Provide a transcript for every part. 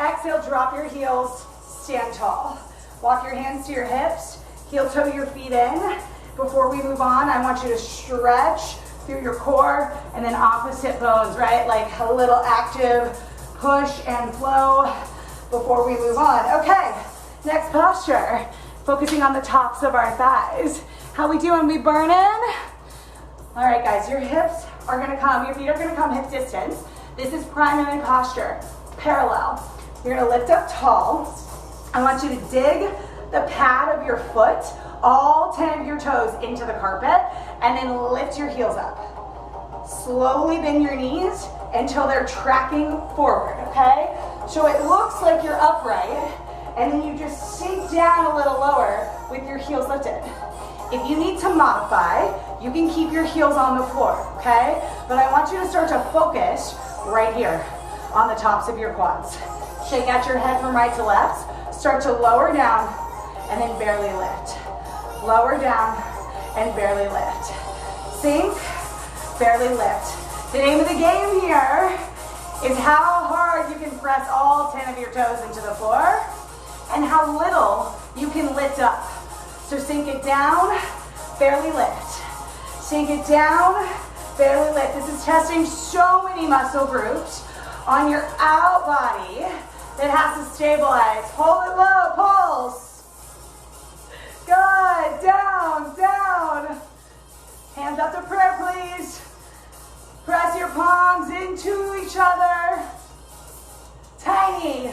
Exhale, drop your heels, stand tall. Walk your hands to your hips, heel toe your feet in. Before we move on, I want you to stretch through your core and then opposite bones, right? Like a little active push and flow before we move on. Okay, next posture, focusing on the tops of our thighs. How we doing? We burning? All right, guys, your hips are gonna come, your feet are gonna come hip distance. This is primary posture, parallel. You're gonna lift up tall. I want you to dig the pad of your foot, all 10 of your toes into the carpet, and then lift your heels up. Slowly bend your knees until they're tracking forward, okay? So it looks like you're upright, and then you just sink down a little lower with your heels lifted. If you need to modify, you can keep your heels on the floor, okay? But I want you to start to focus right here on the tops of your quads. Shake out your head from right to left. Start to lower down and then barely lift. Lower down and barely lift. Sink, barely lift. The name of the game here is how hard you can press all 10 of your toes into the floor and how little you can lift up. So sink it down, barely lift. Sink it down, barely lift. This is testing so many muscle groups on your out body that has to stabilize. Hold it low, pulse. Good, down, down. Hands up to prayer, please. Press your palms into each other. Tiny.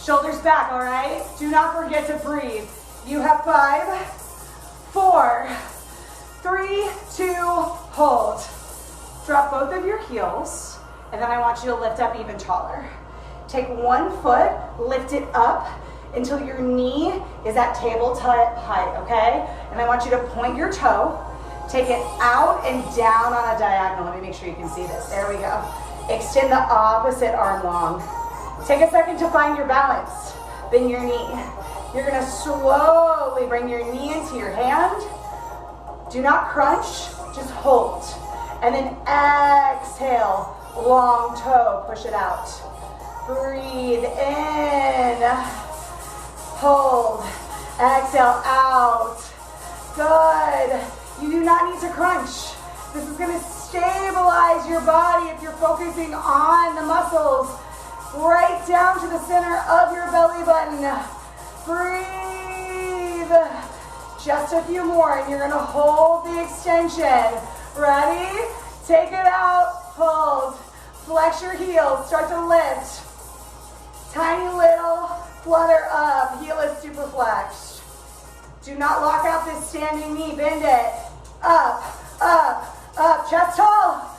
Shoulders back, all right? Do not forget to breathe. You have 5, 4, 3, 2, hold. Drop both of your heels, and then I want you to lift up even taller. Take one foot, lift it up until your knee is at tabletop height, okay? And I want you to point your toe, take it out and down on a diagonal. Let me make sure you can see this. There we go. Extend the opposite arm long. Take a second to find your balance. Bend your knee. You're gonna slowly bring your knee into your hand. Do not crunch, just hold. And then exhale, long toe, push it out. Breathe in, hold, exhale out. Good. You do not need to crunch. This is gonna stabilize your body if you're focusing on the muscles right down to the center of your belly button. Breathe. Just a few more, and you're gonna hold the extension. Ready? Take it out, hold. Flex your heels, start to lift. Tiny little flutter up, heel is super flexed. Do not lock out this standing knee, bend it. Up, up, up, chest tall.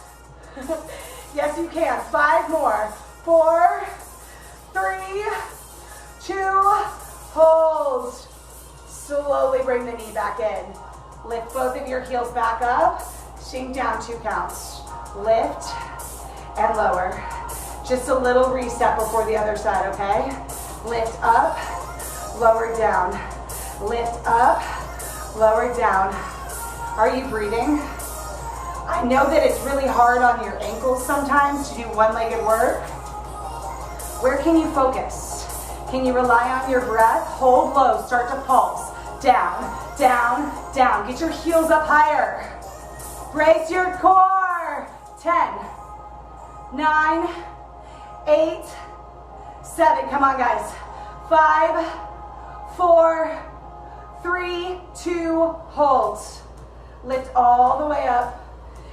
Yes, you can. 5 more. 4, 3, 2, hold. Slowly bring the knee back in. Lift both of your heels back up. Sink down 2 counts. Lift and lower. Just a little reset before the other side, okay? Lift up, lower down. Lift up, lower down. Are you breathing? I know that it's really hard on your ankles sometimes to do one-legged work. Where can you focus? Can you rely on your breath? Hold low, start to pulse. Down, down, down. Get your heels up higher. Brace your core. 10, 9, 8, 7. Come on, guys. 5, 4, 3, 2, hold. Lift all the way up.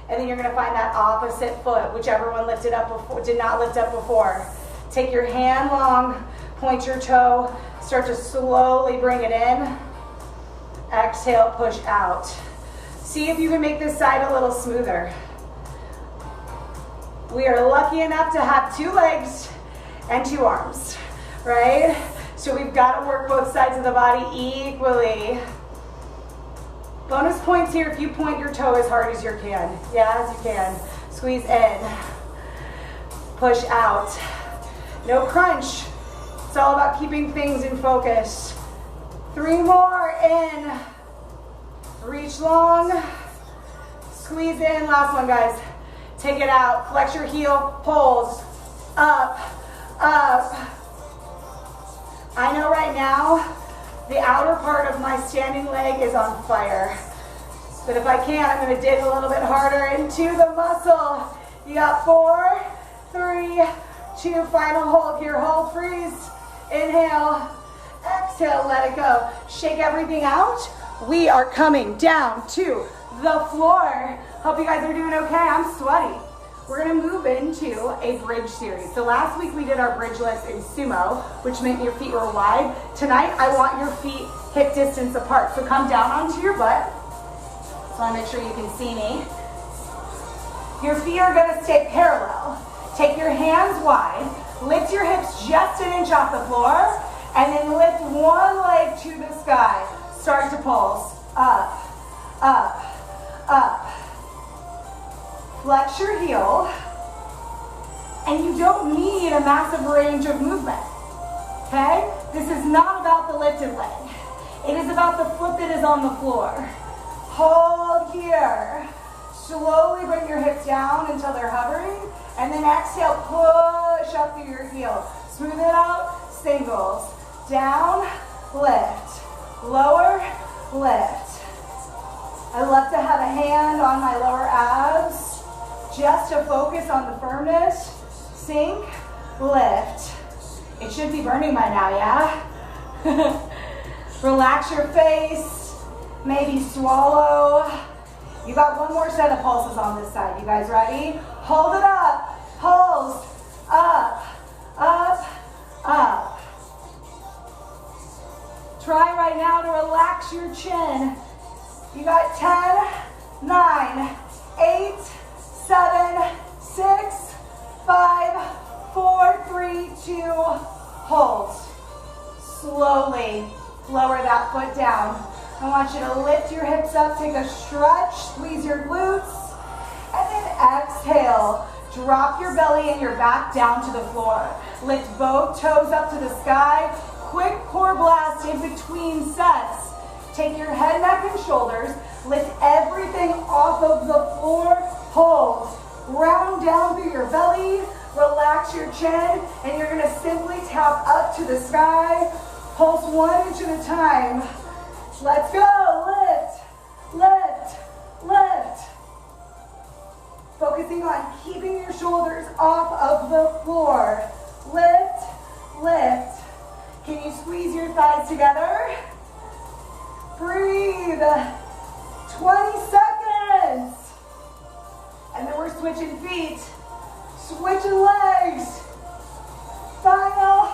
And then you're gonna find that opposite foot, whichever one lifted up before, did not lift up before. Take your hand long, point your toe, start to slowly bring it in. Exhale, push out. See if you can make this side a little smoother. We are lucky enough to have 2 legs and 2 arms, right? So we've got to work both sides of the body equally. Bonus points here if you point your toe as hard as you can. Yeah, as you can. Squeeze in. Push out. No crunch. It's all about keeping things in focus. 3 more in. Reach long. Squeeze in. Last one, guys. Take it out. Flex your heel. Pulls. Up. Up. now, the outer part of my standing leg is on fire. But if I can, I'm gonna dig a little bit harder into the muscle. You got 4, 3, 2, final hold here. Hold, freeze, inhale, exhale, let it go. Shake everything out. We are coming down to the floor. Hope you guys are doing okay. I'm sweaty. We're gonna move into a bridge series. So last week we did our bridge lifts in sumo, which meant your feet were wide. Tonight, I want your feet hip distance apart. So come down onto your butt. So I make sure you can see me. Your feet are gonna stay parallel. Take your hands wide, lift your hips just an inch off the floor, and then lift one leg to the sky. Start to pulse, up, up, up. Flex your heel, and you don't need a massive range of movement, okay? This is not about the lifted leg. It is about the foot that is on the floor. Hold here. Slowly bring your hips down until they're hovering, and then exhale, push up through your heel. Smooth it out, singles. Down, lift. Lower, lift. I love to have a hand on my lower abs, just to focus on the firmness. Sink, lift. It should be burning by now, yeah? Relax your face, maybe swallow. You got one more set of pulses on this side. You guys ready? Hold it up. Pulse. Up. Up. Up. Try right now to relax your chin. You got 10, 9, 8, 7, 6, 5, 4, 3, 2, hold. Slowly lower that foot down. I want you to lift your hips up, take a stretch, squeeze your glutes, and then exhale. Drop your belly and your back down to the floor. Lift both toes up to the sky. Quick core blast in between sets. Take your head, neck, and shoulders. Lift everything off of the floor. Hold. Round down through your belly. Relax your chin, and you're gonna simply tap up to the sky. Pulse 1 inch at a time. Let's go, lift, lift, lift. Focusing on keeping your shoulders off of the floor. Lift, lift. Can you squeeze your thighs together? Breathe. 20 seconds. And then we're switching feet, switching legs. Final.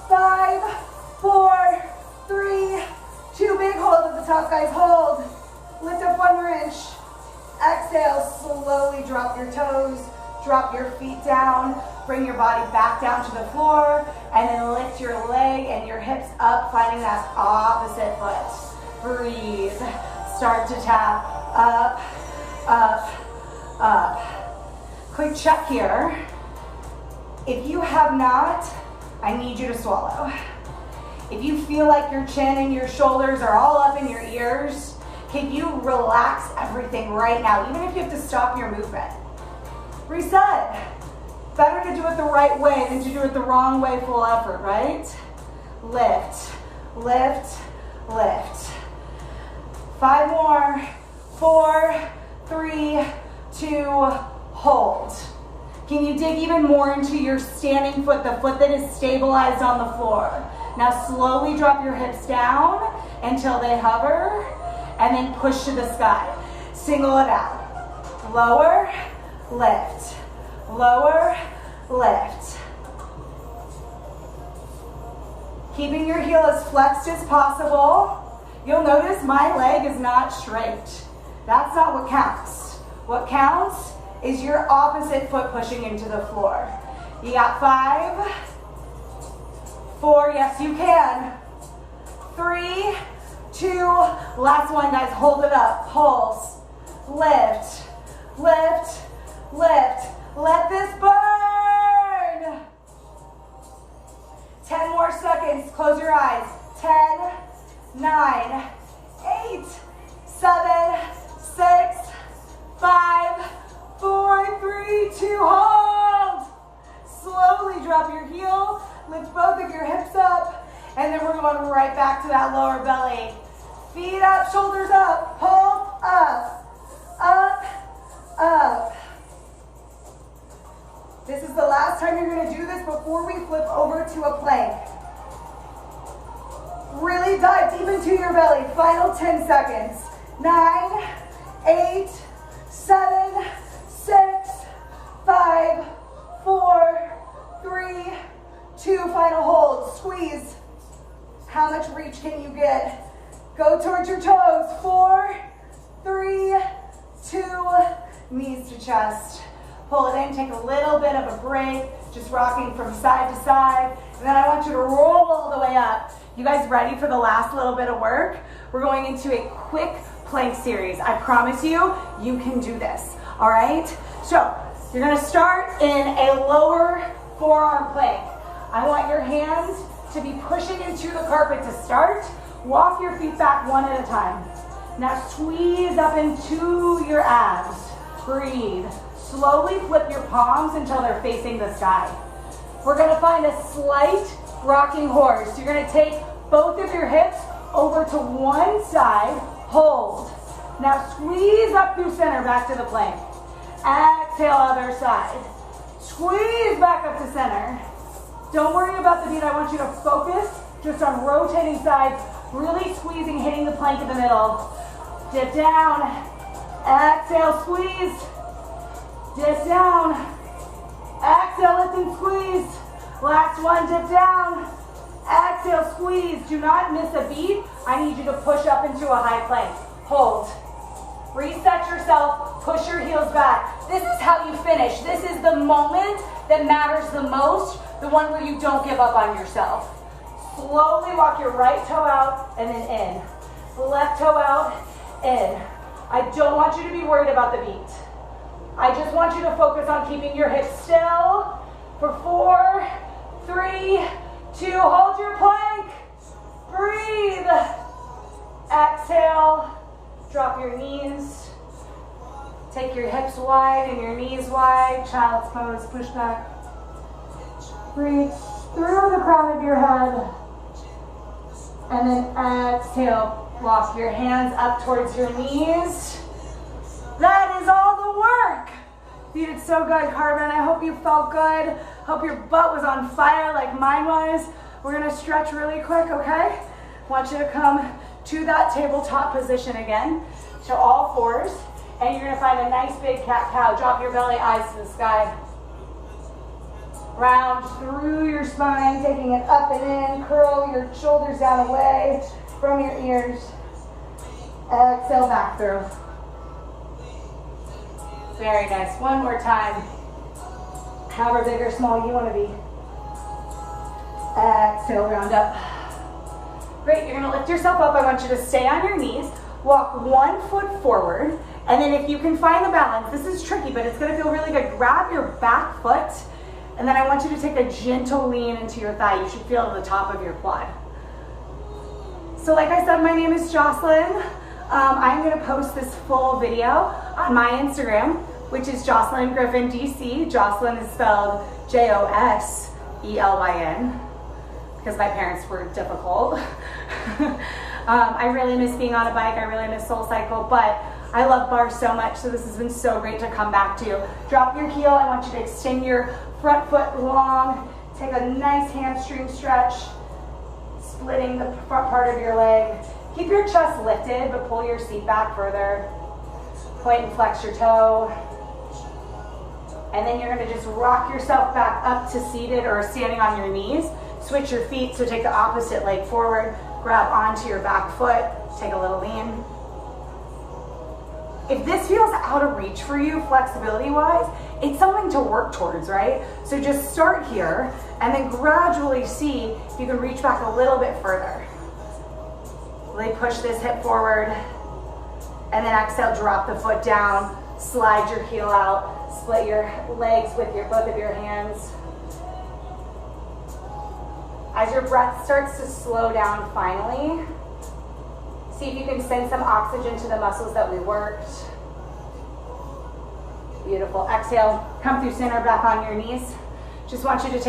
5, 4, 3, 2, big hold at the top, guys, hold. Lift up 1 more inch. Exhale, slowly drop your toes, drop your feet down, bring your body back down to the floor, and then lift your leg and your hips up, finding that opposite foot. Breathe. Start to tap up, up, up. Quick check here. If you have not, I need you to swallow. If you feel like your chin and your shoulders are all up in your ears, can you relax everything right now, even if you have to stop your movement? Reset. Better to do it the right way than to do it the wrong way, full effort, right? Lift, lift, lift. 5 more. 4, 3, 2, hold. Can you dig even more into your standing foot, the foot that is stabilized on the floor? Now slowly drop your hips down until they hover, and then push to the sky. Single it out. Lower, lift. Lower, lift. Keeping your heel as flexed as possible. You'll notice my leg is not straight. That's not what counts. What counts is your opposite foot pushing into the floor. You got 5, 4, yes you can. 3, 2, last one guys, hold it up, pulse, lift, lift, lift. Let this burn. 10 more seconds, close your eyes. 10, 9, 8, 7, 6, 5, 4, 3, 2, hold. Slowly drop your heel, lift both of your hips up, And then we're going right back to that lower belly. Feet up, shoulders up, pull up, up, up. This is the last time you're going to do this before we flip over to a plank. Really dive deep into your belly. Final 10 seconds. 9, 8, 7, 6, 5, 4, 3, 2. Final hold. Squeeze. How much reach can you get? Go towards your toes. 4, 3, 2, knees to chest. Pull it in, take a little bit of a break, just rocking from side to side. And then I want you to roll all the way up. You guys ready for the last little bit of work? We're going into a quick plank series. I promise you, you can do this, all right? So you're gonna start in a lower forearm plank. I want your hands to be pushing into the carpet to start. Walk your feet back one at a time. Now squeeze up into your abs. Breathe. Slowly flip your palms until they're facing the sky. We're gonna find a slight rocking horse. You're gonna take both of your hips over to one side, hold. Now squeeze up through center, back to the plank. Exhale, other side. Squeeze back up to center. Don't worry about the beat, I want you to focus just on rotating sides, really squeezing, hitting the plank in the middle. Dip down, exhale, squeeze. Dip down, exhale, lift and squeeze. Last one, dip down, exhale, squeeze. Do not miss a beat. I need you to push up into a high plank. Hold, reset yourself, push your heels back. This is how you finish. This is the moment that matters the most, the one where you don't give up on yourself. Slowly walk your right toe out and then in. Left toe out, in. I don't want you to be worried about the beat. I just want you to focus on keeping your hips still for 4, 3, 2, hold your plank, breathe, exhale, drop your knees, take your hips wide and your knees wide, child's pose, push back, breathe through the crown of your head, and then exhale, walk your hands up towards your knees. That is all the work. You did so good, Carbon. I hope you felt good. Hope your butt was on fire like mine was. We're gonna stretch really quick, okay? Want you to come to that tabletop position again, to all fours, and you're gonna find a nice big cat-cow. Drop your belly, eyes to the sky. Round through your spine, taking it up and in. Curl your shoulders down away from your ears. Exhale, back through. Very nice. One more time. However big or small you want to be. Exhale, round up. Great, you're going to lift yourself up. I want you to stay on your knees. Walk 1 foot forward. And then if you can find the balance, this is tricky, but it's going to feel really good. Grab your back foot. And then I want you to take a gentle lean into your thigh. You should feel the top of your quad. So like I said, my name is Joselyn. I'm going to post this full video on my Instagram, which is Joselyn Griffin DC. Joselyn is spelled Joselyn, because my parents were difficult. I really miss being on a bike. I really miss SoulCycle, but I love Barre so much, so this has been so great to come back to. Drop your heel. I want you to extend your front foot long. Take a nice hamstring stretch, splitting the front part of your leg. Keep your chest lifted, but pull your seat back further. Point and flex your toe. And then you're gonna just rock yourself back up to seated or standing on your knees. Switch your feet, so take the opposite leg forward. Grab onto your back foot, take a little lean. If this feels out of reach for you, flexibility-wise, it's something to work towards, right? So just start here, and then gradually see if you can reach back a little bit further. Really push this hip forward, and then exhale, drop the foot down, slide your heel out, split your legs with both of your hands. As your breath starts to slow down finally, see if you can send some oxygen to the muscles that we worked. Beautiful. Exhale, come through center, back on your knees. Just want you to take